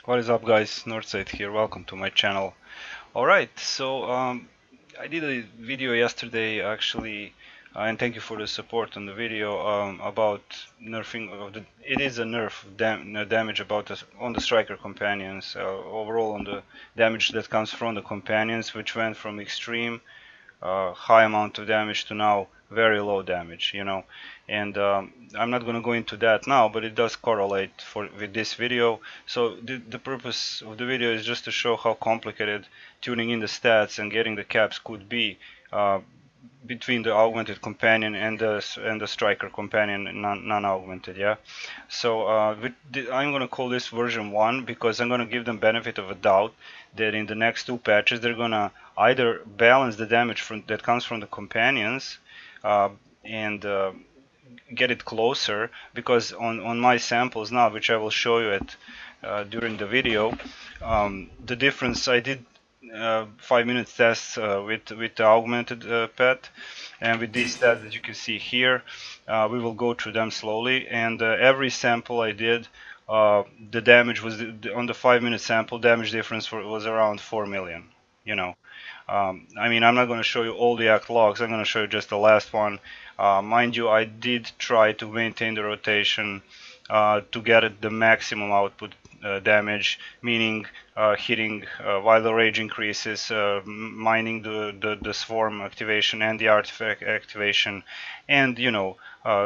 What is up, guys? Northside here. Welcome to my channel. Alright, so I did a video yesterday actually, and thank you for the support on the video about nerfing of the. It is a nerf damage about on the striker companions. Overall, on the damage that comes from the companions, which went from extreme high amount of damage to now very low damage, and I'm not going to go into that now, but it does correlate with this video. So the purpose of the video is just to show how complicated tuning in the stats and getting the caps could be uh, between the augmented companion and the striker companion non-augmented. Yeah, so I'm going to call this version 1 because I'm going to give them benefit of a doubt that in the next two patches they're going to either balance the damage that comes from the companions uh, and get it closer, because on my samples now, which I will show you at during the video, the difference I did 5-minute tests with the augmented pet, and with these stats that you can see here, we will go through them slowly. And every sample I did, the damage was on the 5-minute sample, damage difference was around 4 million. I mean, I'm not going to show you all the act logs. I'm going to show you just the last one. Mind you, I did try to maintain the rotation to get the maximum output damage, meaning hitting while the rage increases, mining the swarm activation and the artifact activation, and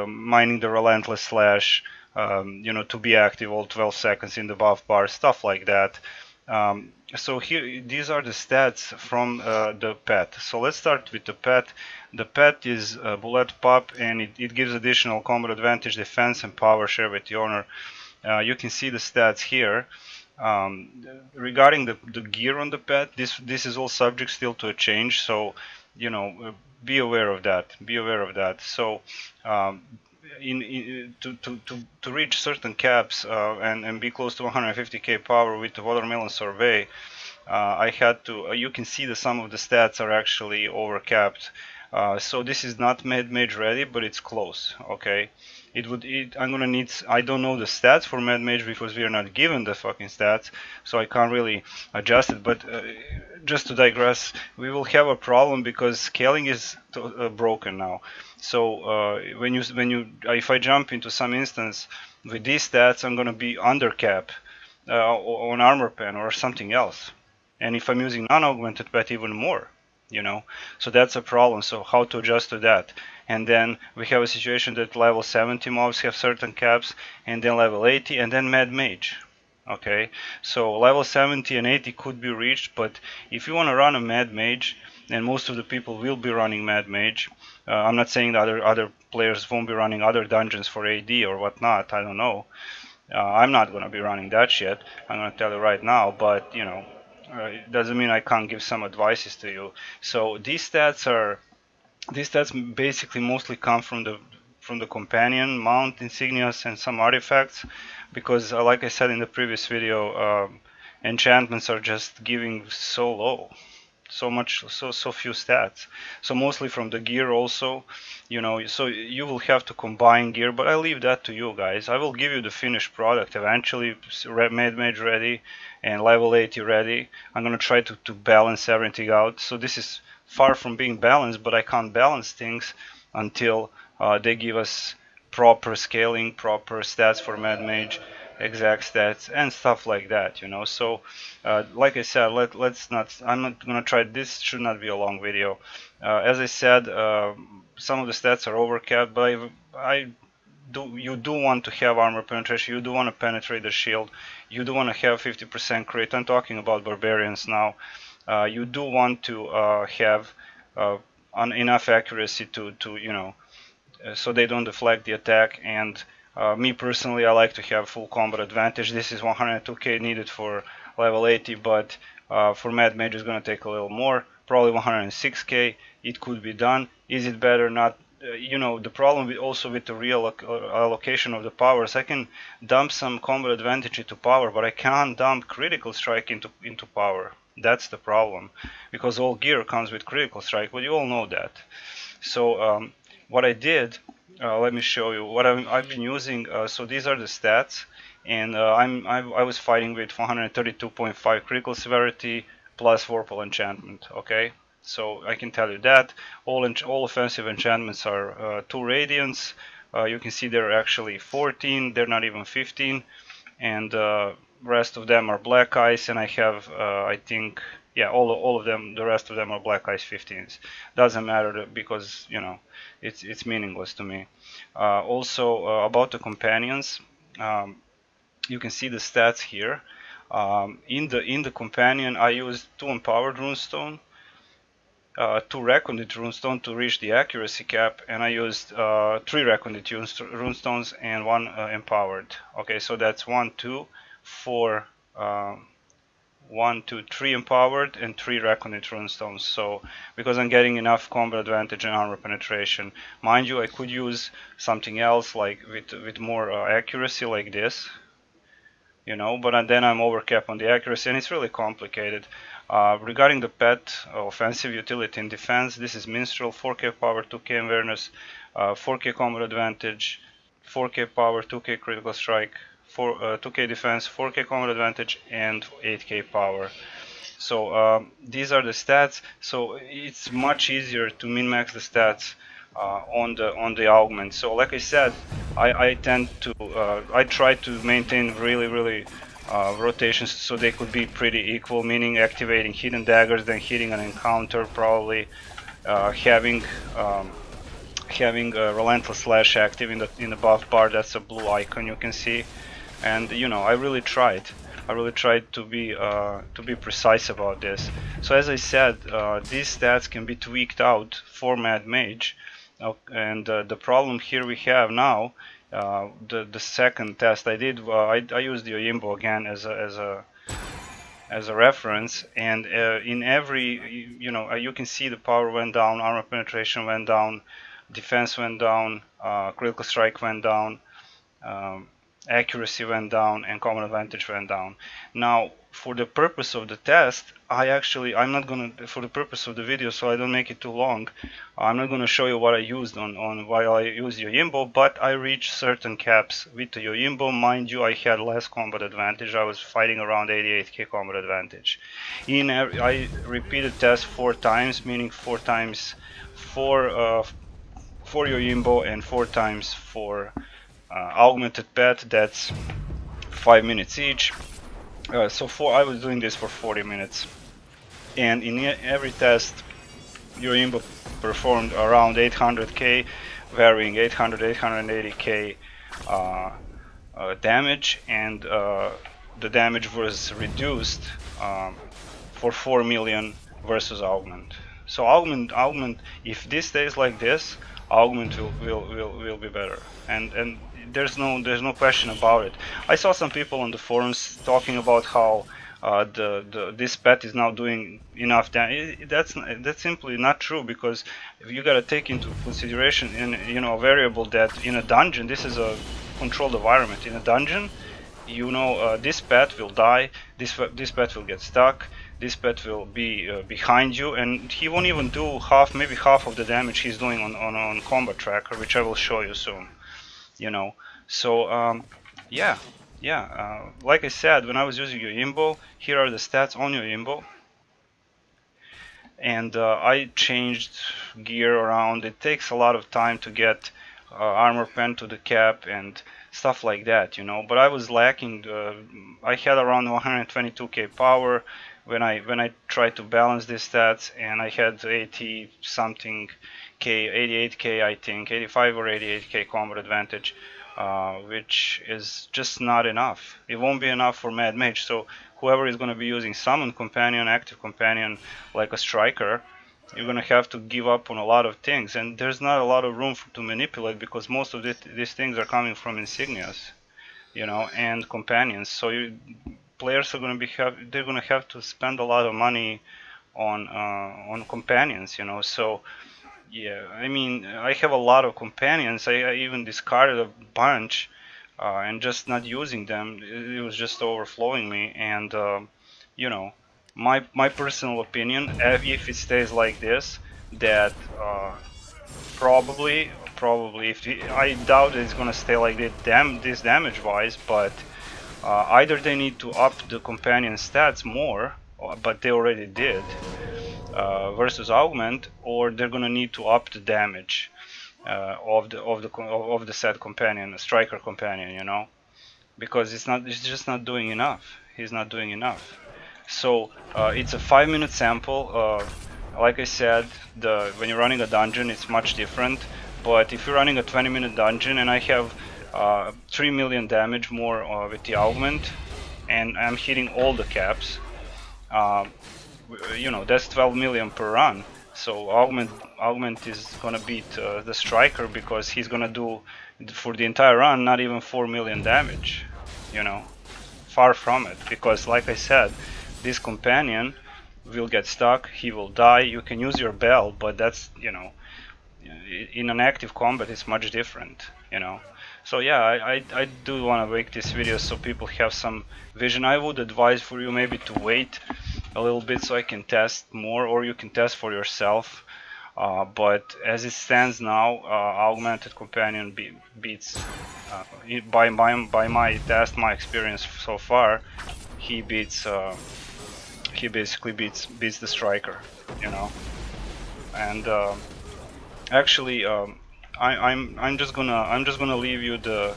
mining the relentless slash, to be active all 12 seconds in the buff bar, stuff like that. So here, these are the stats from the pet. So let's start with the pet. The pet is bullet pop, and it gives additional combat advantage, defense, and power share with the owner. You can see the stats here. Regarding the gear on the pet, this is all subject still to a change, so be aware of that. Be aware of that. So to reach certain caps and be close to 150k power with the watermelon sorbet, I had to. You can see that some of the stats are actually overcapped. So this is not mage ready, but it's close. Okay, I'm gonna need. I don't know the stats for mage because we are not given the fucking stats, so I can't really adjust it. But just to digress, we will have a problem because scaling is broken now. So if I jump into some instance with these stats, I'm gonna be under cap on armor pen or something else. And if I'm using non-augmented pet, even more, so that's a problem. So how to adjust to that? And then we have a situation that level 70 mobs have certain caps, and then level 80, and then mad mage. Okay, so level 70 and 80 could be reached, but if you want to run a mad mage, and most of the people will be running mad mage, I'm not saying that other players won't be running other dungeons for AD or whatnot, I don't know. I'm not going to be running that shit, I'm going to tell you right now, but it doesn't mean I can't give some advices to you. So these stats basically mostly come from the companion, mount, insignias, and some artifacts, because like I said in the previous video, enchantments are just giving so low, so few stats. So mostly from the gear also, so you will have to combine gear, but I leave that to you guys. I will give you the finished product eventually, mage ready and level 80 ready. I'm gonna try to balance everything out. So this is far from being balanced, but I can't balance things until they give us proper scaling, proper stats for mage, exact stats, and stuff like that. So like I said, let's not. I'm not gonna try. This should not be a long video. As I said, some of the stats are overcapped, but you do want to have armor penetration. You do want to penetrate the shield. You do want to have 50% crit. I'm talking about barbarians now. You do want to have enough accuracy to so they don't deflect the attack. And me personally, I like to have full combat advantage. This is 102k needed for level 80, but for mad mage it's gonna take a little more, probably 106k. It could be done. Is it better? Not. The problem also with the real allocation of the powers, I can dump some combat advantage into power, but I can't dump critical strike into power. That's the problem, because all gear comes with critical strike, but you all know that. So what I did let me show you what I've been using. So these are the stats, and I was fighting with 132.5 critical severity plus Vorpal enchantment. Okay, so I can tell you that all offensive enchantments are 2 radiance. You can see they're actually 14. They're not even 15, and rest of them are black ice. And I have I think, yeah, all of them. The rest of them are black ice 15s. Doesn't matter because it's meaningless to me. Also about the companions, um, you can see the stats here. In the companion, I used 2 empowered runestone, 2 recondite runestone to reach the accuracy cap, and I used 3 recondite runestones and 1 empowered. Okay, so that's 1, 2, 4. 1, 2, 3 empowered and 3 recondite runestones. So because I'm getting enough combat advantage and armor penetration, mind you, I could use something else like with more accuracy like this, but then I'm overcapped on the accuracy, and it's really complicated. Regarding the pet offensive utility and defense, this is Minstrel, 4k power, 2k awareness, 4k combat advantage, 4k power, 2k critical strike, 2k defense, 4k combat advantage, and 8k power. So these are the stats. So it's much easier to min-max the stats on the augment. So like I said, I try to maintain really rotations so they could be pretty equal, meaning activating hidden daggers, then hitting an encounter, probably having a relentless slash active in the buff bar. That's a blue icon you can see, and I really tried. To be precise about this. So as I said, these stats can be tweaked out for Mad Mage, and the problem here we have now. The second test I did, I used the Yoyimbo again as a reference, and in every you can see the power went down, armor penetration went down, defense went down, critical strike went down, accuracy went down, and common advantage went down. Now, for the purpose of the test, I'm not gonna, for the purpose of the video, so I don't make it too long, I'm not gonna show you what I used on while I used Yoyimbo, but I reached certain caps with the Yoyimbo. Mind you, I had less combat advantage. I was fighting around 88k combat advantage. I repeated test 4 times, meaning 4 times for Yoyimbo and 4 times for augmented pet. That's 5 minutes each. I was doing this for 40 minutes, and in every test Yoyimbo performed around 800k, varying 800, 880k damage, and the damage was reduced for 4 million versus augment. So augment, if this stays like this, augment will be better, and there's no question about it. I saw some people on the forums talking about how this pet is now doing enough damage. That's simply not true, because you gotta take into consideration a variable that in a dungeon, this is a controlled environment. In a dungeon, this pet will die, this pet will get stuck, this pet will be behind you, and he won't even do maybe half of the damage he's doing on combat tracker, which I will show you soon. So like I said, when I was using Yoyimbo, here are the stats on Yoyimbo, and I changed gear around. It takes a lot of time to get armor pen to the cap and stuff like that, but I was lacking. I had around 122k power when I tried to balance these stats, and I had 80 something k, 88k I think, 85 or 88k combat advantage, which is just not enough. It won't be enough for Mad Mage. So whoever is going to be using summon companion, active companion, like a striker, you're going to have to give up on a lot of things, and there's not a lot of room to manipulate, because most of these things are coming from insignias, and companions. So players are going to have to spend a lot of money on companions, So yeah, I mean, I have a lot of companions. I even discarded a bunch and just not using them. It was just overflowing me, and my personal opinion, if it stays like this, that probably probably. I doubt it's gonna stay like this damage wise, but either they need to up the companion stats more, but they already did, versus augment, or they're gonna need to up the damage of the said companion, the striker companion, you know, because it's just not doing enough. He's not doing enough. So it's a 5-minute sample. Like I said, when you're running a dungeon, it's much different. But if you're running a 20-minute dungeon and I have 3 million damage more with the augment, and I'm hitting all the caps, you know, that's 12 million per run. So augment is gonna beat the striker, because he's gonna do for the entire run not even 4 million damage. You know, far from it, because like I said, this companion will get stuck, he will die. You can use your bell, but that's, you know, in an active combat it's much different, you know. So yeah, I do want to make this video so people have some vision. I would advise for you maybe to wait a little bit so I can test more, or you can test for yourself. But as it stands now, augmented companion beats, by my test, my experience so far, he basically beats the striker, you know. And actually, I'm just gonna leave you the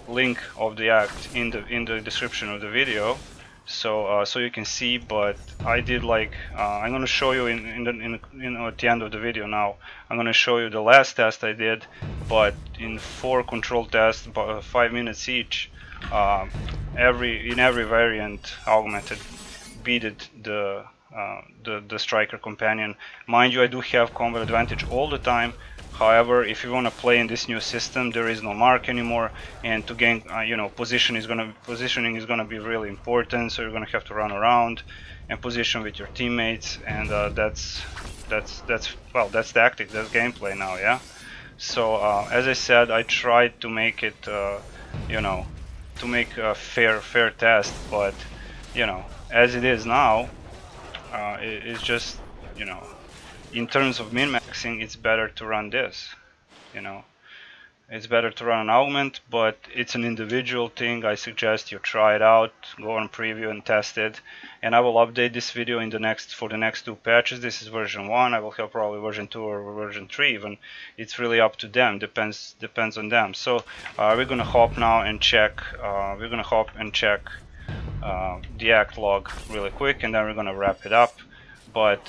link of the act in the description of the video, so so you can see. But I did like I'm gonna show you at the end of the video. Now I'm gonna show you the last test I did, but in 4 control tests, about 5 minutes each. In every variant, augmented beated the striker companion. Mind you, I do have combat advantage all the time. However, if you want to play in this new system, there is no mark anymore, and to gain, you know, positioning is gonna be really important. So you're gonna have to run around and position with your teammates, and that's tactic, that's gameplay now, yeah. So as I said, I tried to make it, you know, to make a fair test, but you know, as it is now, it's just, you know, in terms of min-maxing, it's better to run this, you know. It's better to run an augment, but it's an individual thing. I suggest you try it out, go on preview and test it. And I will update this video for the next 2 patches. This is version 1. I will have probably version 2 or version 3 even. It's really up to them. Depends on them. So we're gonna hop now and check. The act log really quick, and then we're gonna wrap it up. But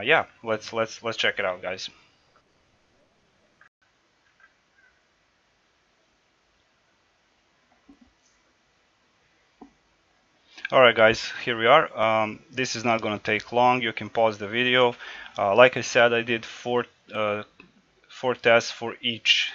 yeah, let's check it out, guys. Alright guys, here we are. This is not gonna take long. You can pause the video. Like I said, I did 4 tests for each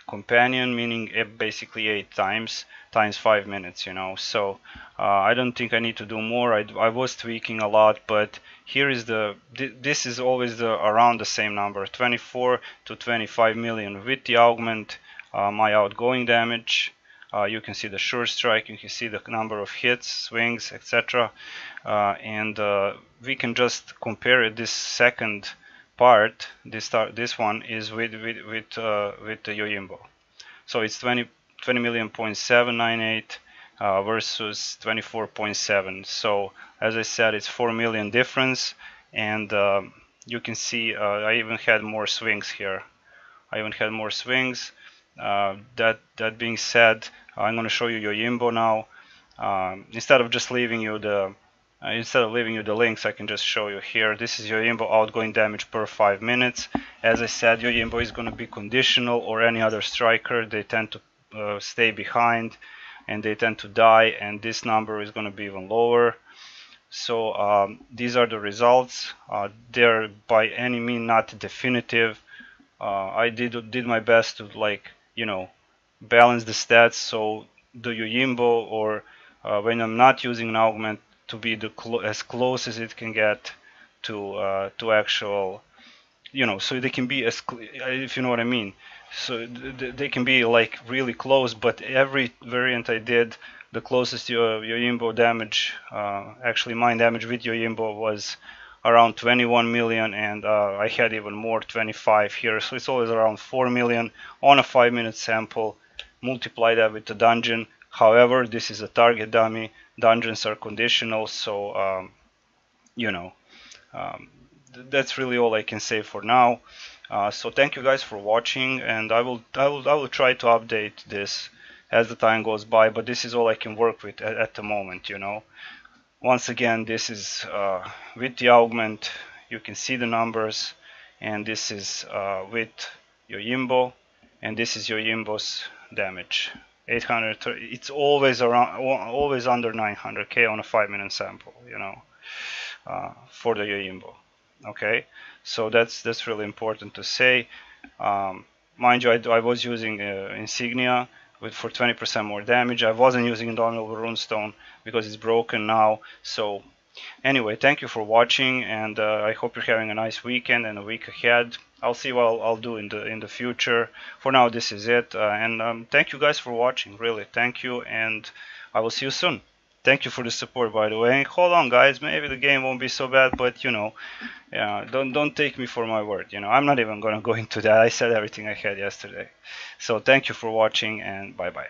companion, meaning basically 8 times 5 minutes, you know. So I don't think I need to do more. I was tweaking a lot, but here is this is always around the same number, 24 to 25 million with the augment. My outgoing damage, you can see the sure strike, you can see the number of hits, swings, etc. And we can just compare it. This second part, this one is with the Yoyimbo. So it's 20 million 0.798 versus 24.7. So as I said, it's 4 million difference, and you can see I even had more swings here. That being said, I'm going to show you Yoyimbo now. Instead of leaving you the links, I can just show you here. This is Yoyimbo outgoing damage per 5 minutes. As I said, Yoyimbo is going to be conditional, or any other striker. They tend to stay behind and they tend to die, and this number is going to be even lower. So these are the results. They're by any means not definitive. I did my best to, like, you know, balance the stats, so the Yoyimbo, or when I'm not using an augment, to be as close as it can get to actual, you know, so they can be if you know what I mean. So they can be like really close, but every variant I did, the closest Yoyimbo damage, actually mine damage with Yoyimbo was around 21 million, and I had even more, 25 here, so it's always around 4 million on a 5-minute sample. Multiply that with the dungeon. However, this is a target dummy. Dungeons are conditional, so you know, that's really all I can say for now. So thank you guys for watching, and I will try to update this as the time goes by, but this is all I can work with at the moment, you know. Once again, this is with the augment. You can see the numbers, and this is with Yoyimbo, and this is Yoyimbo's damage. 800. It's always around, always under 900k on a 5-minute sample, you know, for the Yoyimbo. Okay, so that's really important to say. Mind you, I was using insignia for 20% more damage. I wasn't using Indomitable Runestone because it's broken now. So anyway, thank you for watching, and I hope you're having a nice weekend and a week ahead. I'll see what I'll do in the future. For now, this is it, and thank you guys for watching. Really, thank you, and I will see you soon. Thank you for the support, by the way. Hold on, guys. Maybe the game won't be so bad, but you know, yeah, don't take me for my word. You know, I'm not even gonna go into that. I said everything I had yesterday. So thank you for watching, and bye bye.